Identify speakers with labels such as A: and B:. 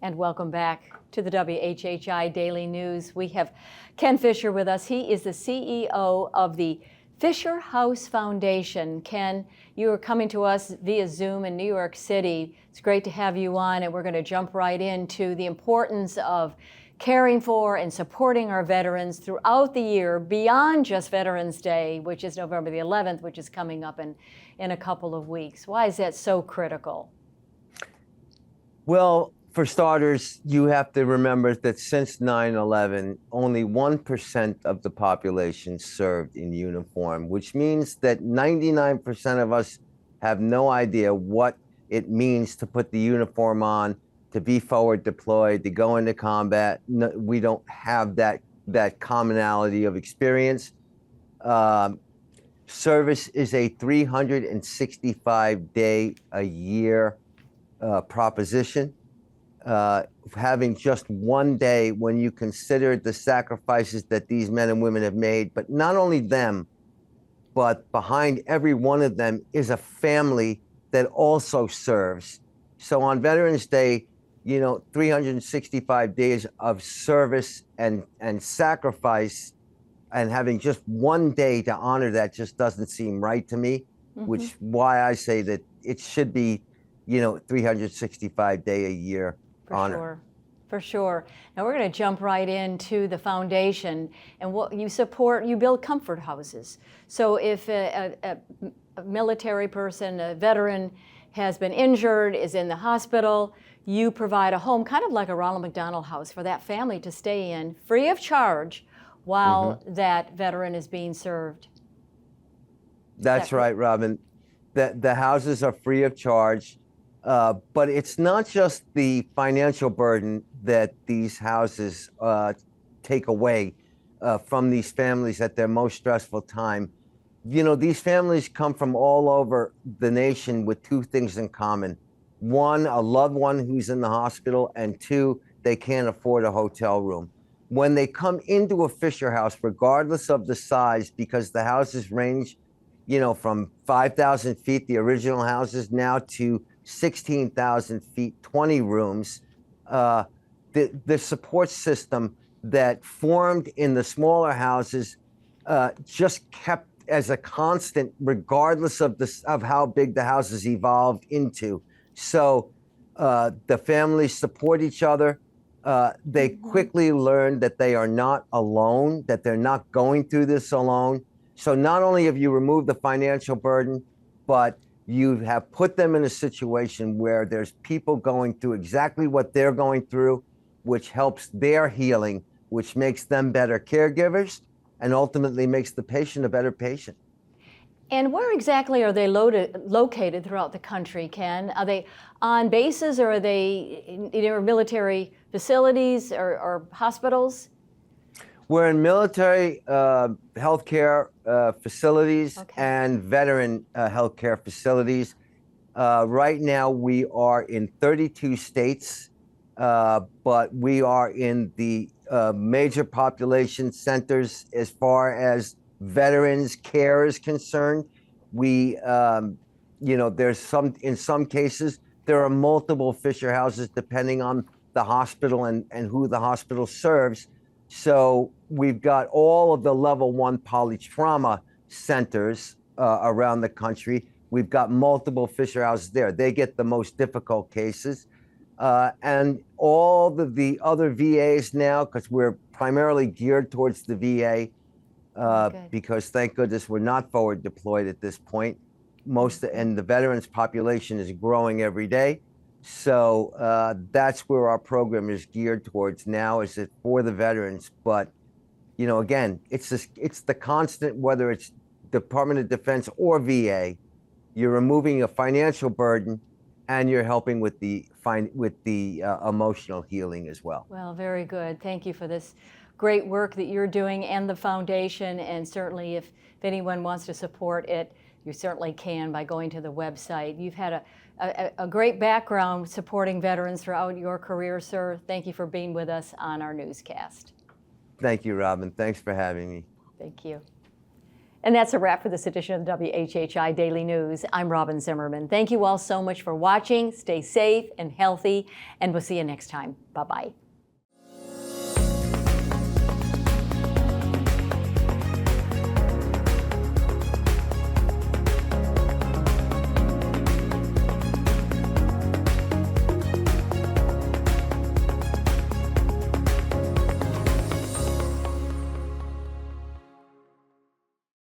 A: And welcome back to the WHHI Daily News. We have Ken Fisher with us. He is the CEO of the Fisher House Foundation. Ken, you are coming to us via Zoom in New York City. It's great to have you on, and we're going to jump right into the importance of caring for and supporting our veterans throughout the year, beyond just Veterans Day, which is November the 11th, which is coming up in a couple of weeks. Why is that so critical?
B: Well, for starters, you have to remember that since 9/11, only 1% of the population served in uniform, which means that 99% of us have no idea what it means to put the uniform on, to be forward deployed, to go into combat. No, we don't have that commonality of experience. Service is a 365-day-a-year proposition. Having just one day, when you consider the sacrifices that these men and women have made, but not only them, but behind every one of them is a family that also serves. So on Veterans Day, 365 days of service and sacrifice, and having just one day to honor that just doesn't seem right to me, which is why I say that it should be, 365-day-a-year honor.
A: For sure. Now we're going to jump right into the foundation and what you support. You build comfort houses. So if a military person, a veteran, has been injured, is in the hospital, you provide a home, kind of like a Ronald McDonald House, for that family to stay in free of charge while that veteran is being served.
B: That's right, Robyn. The houses are free of charge, but it's not just the financial burden that these houses take away from these families at their most stressful time. These families come from all over the nation with two things in common. One, a loved one who's in the hospital, and two, they can't afford a hotel room. When they come into a Fisher House, regardless of the size, because the houses range, from 5,000 feet, the original houses, now to 16,000 feet, 20 rooms, the support system that formed in the smaller houses just kept as a constant, regardless of how big the houses evolved into. So the families support each other. They quickly learn that they are not alone, that they're not going through this alone. So not only have you removed the financial burden, but you have put them in a situation where there's people going through exactly what they're going through, which helps their healing, which makes them better caregivers, and ultimately makes the patient a better patient.
A: And where exactly are they located throughout the country, Ken? Are they on bases, or are they in military facilities or hospitals?
B: We're in military healthcare facilities and veteran healthcare facilities. Right now, we are in 32 states, but we are in the major population centers as far as veterans care is concerned. We, there's in some cases, there are multiple Fisher Houses depending on the hospital and who the hospital serves. So we've got all of the level 1 polytrauma centers around the country. We've got multiple Fisher Houses there. They get the most difficult cases. And all the other VAs now, because we're primarily geared towards the VA, because thank goodness we're not forward deployed at this point. And the veterans population is growing every day. So that's where our program is geared towards now, is it for the veterans. But, again, it's the constant, whether it's Department of Defense or VA, you're removing a financial burden and you're helping with the emotional healing as well.
A: Well, very good. Thank you for this great work that you're doing and the foundation. And certainly if anyone wants to support it, you certainly can by going to the website. You've had a great background supporting veterans throughout your career, sir. Thank you for being with us on our newscast.
B: Thank you, Robyn. Thanks for having me.
A: Thank you. And that's a wrap for this edition of the WHHI Daily News. I'm Robyn Zimmerman. Thank you all so much for watching. Stay safe and healthy, and we'll see you next time. Bye-bye.